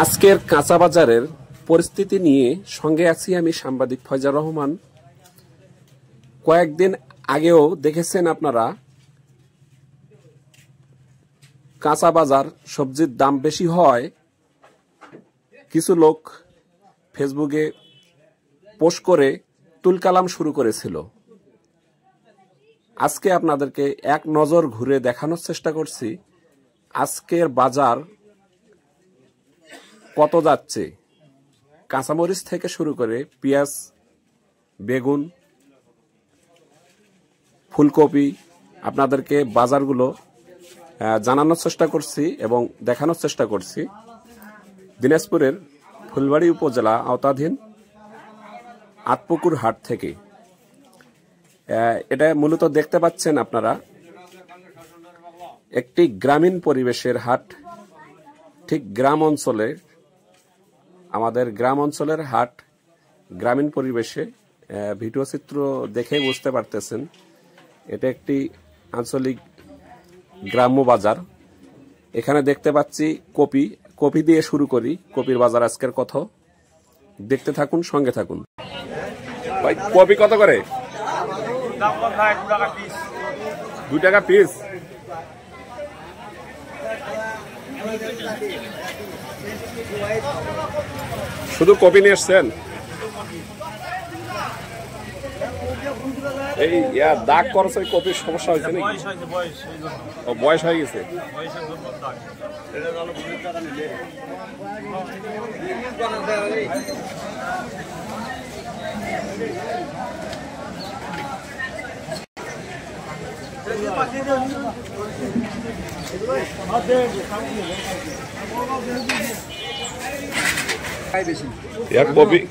আজকের কাঁচা বাজারের পরিস্থিতি নিয়ে সঙ্গে আছি আমি সাংবাদিক ফয়জার রহমান। কয়েকদিন আগেও দেখেছেন আপনারা কাঁচা বাজার সবজির দাম বেশি হয়, কিছু লোক ফেসবুকে পোস্ট করে তুলকালাম শুরু করেছিল। আজকে আপনাদেরকে এক নজর ঘুরে দেখানোর চেষ্টা করছি আজকের বাজার কত যাচ্ছে। কাঁচামরিচ থেকে শুরু করে পেঁয়াজ, বেগুন, ফুলকপি আপনাদেরকে বাজারগুলো জানানোর চেষ্টা করছি এবং দেখানোর চেষ্টা করছি। দিনাজপুরের ফুলবাড়ী উপজেলা আওতাধীন আটপুকুর হাট থেকে। এটা মূলত দেখতে পাচ্ছেন আপনারা একটি গ্রামীণ পরিবেশের হাট। ঠিক গ্রাম অঞ্চলে, আমাদের গ্রাম অঞ্চলের হাট, গ্রামীণ পরিবেশে। ভিডিও চিত্র দেখে বুঝতে পারতেছেন এটা একটি আঞ্চলিক গ্রাম্য বাজার। এখানে দেখতে পাচ্ছি কপি দিয়ে শুরু করি। কপির বাজার আজকের কথা দেখতে থাকুন, সঙ্গে থাকুন। ভাই কপি কত করে? 2 টাকা পিস। শুধু কপি নিয়ে এসছেন? এই দাগ করছে, কপির সমস্যা হয়েছে নাকি? বয়স হয়ে গেছে।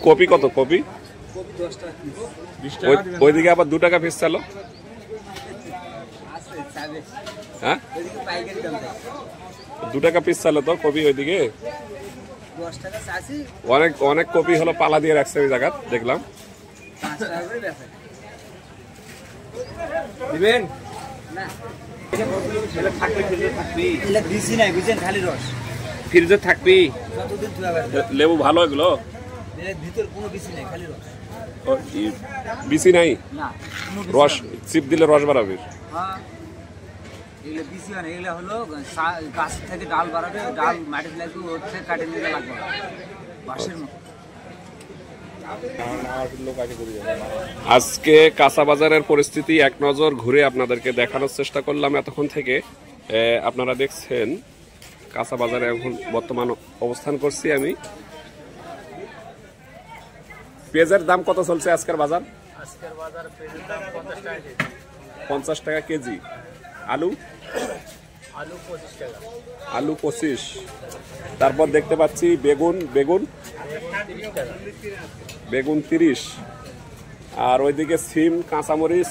কপি কত? কপি ওইদিকে আবার 2 টাকা পিস চালো। হ্যাঁ, 2 টাকা পিস চালো তো কপি ওইদিকে। অনেক অনেক কপি হলো পালা দিয়ে রাখছে ওই জায়গা, দেখলাম। দিবেন ফ্রিজে থাকবি। লেবু ভালো এগুলো? বিসি নাই, রস চিপ দিলে রস বাড়াবে। আজকে কাঁচা বাজারের পরিস্থিতি এক নজর ঘুরে আপনাদেরকে দেখানোর চেষ্টা করলাম এতক্ষণ থেকে। আপনারা দেখছেন কাঁচা বাজারে এখন বর্তমান অবস্থান করছি আমি। পেঁয়াজের দাম কত চলছে আজকের বাজার? আজকের বাজার পেঁয়াজের দাম 50 টাকা কেজি। আলু 25 টাকা। আলু 25। তারপর দেখতে পাচ্ছি বেগুন 30। আর ওইদিকে সিম, কাঁচামরিচ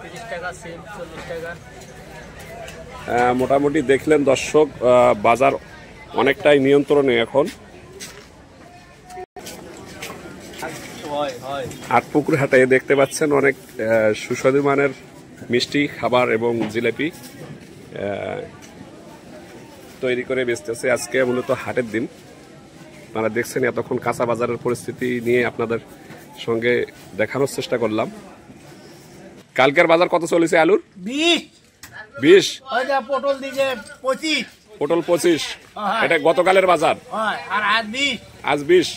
30 টাকা, সিম 40 টাকা। মোটামুটি দেখলেন দর্শক, বাজার অনেকটাই নিয়ন্ত্রণে এখন। আটপুকুর হাটে দেখতে পাচ্ছেন অনেক সুস্বাদু মানের মিষ্টি খাবার এবং জিলাপি তৈরি করে বেচতেছে। আজকে মূলত হাটের দিন। আপনারা দেখছেন এতক্ষণ কাঁচা বাজারের পরিস্থিতি নিয়ে আপনাদের সঙ্গে দেখানোর চেষ্টা করলাম। কালকের বাজার কত চলেছে আলুর? 20। পটল দিকে 25। পটল 25। এটা গতকালের বাজার। আজ 20।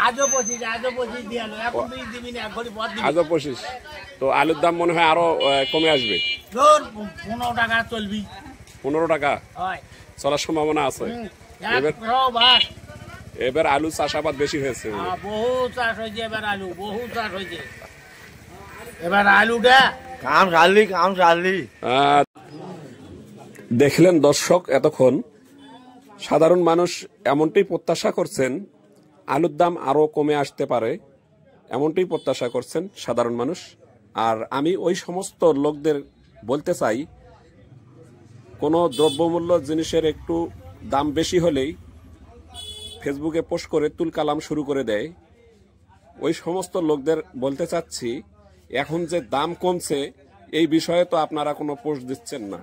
আজও 25। তো আলুর দাম মনে হয় আরো কমে আসবে। 15 টাকা চলবি। 15 টাকা চলার সম্ভাবনা আছে। এবার আলু চাষাবাদ বেশি হয়েছে, বহু চাষ হয়েছে। এবার আলুটা কাম চাললি। দেখলেন দর্শক, এতক্ষণ সাধারণ মানুষ এমনটাই প্রত্যাশা করছেন আলুর দাম আরো কমে আসতে পারে, এমনটাই প্রত্যাশা করছেন সাধারণ মানুষ। আর আমি ওই সমস্ত লোকদের বলতে চাই, কোনো দ্রব্যমূল্য জিনিসের একটু দাম বেশি হলেই ফেসবুকে পোস্ট করে তুলকালাম শুরু করে দেয়। ওই সমস্ত লোকদের বলতে চাচ্ছি, এখন যে দাম কমছে এই বিষয়ে তো আপনারা কোনো পোস্ট দিচ্ছেন না।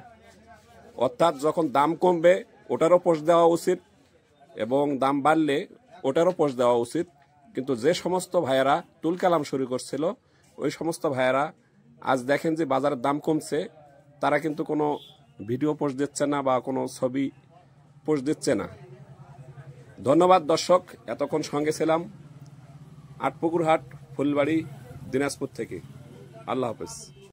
অর্থাৎ যখন দাম কমবে ওটারও পোস্ট দেওয়া উচিত, এবং দাম বাড়লে ওটারও পোস্ট দেওয়া উচিত। কিন্তু যে সমস্ত ভাইয়েরা তুলকালাম শুরু করছিল, ওই সমস্ত ভাইয়েরা আজ দেখেন যে বাজারের দাম কমছে, তারা কিন্তু কোনো ভিডিও পোস্ট দিচ্ছে না বা কোনো ছবি পোস্ট দিচ্ছে না। ধন্যবাদ দর্শক, এতক্ষণ সঙ্গে ছিলাম আটপুকুরহাট, ফুলবাড়ি, দিনাজপুর থেকে। আল্লাহ হাফেজ।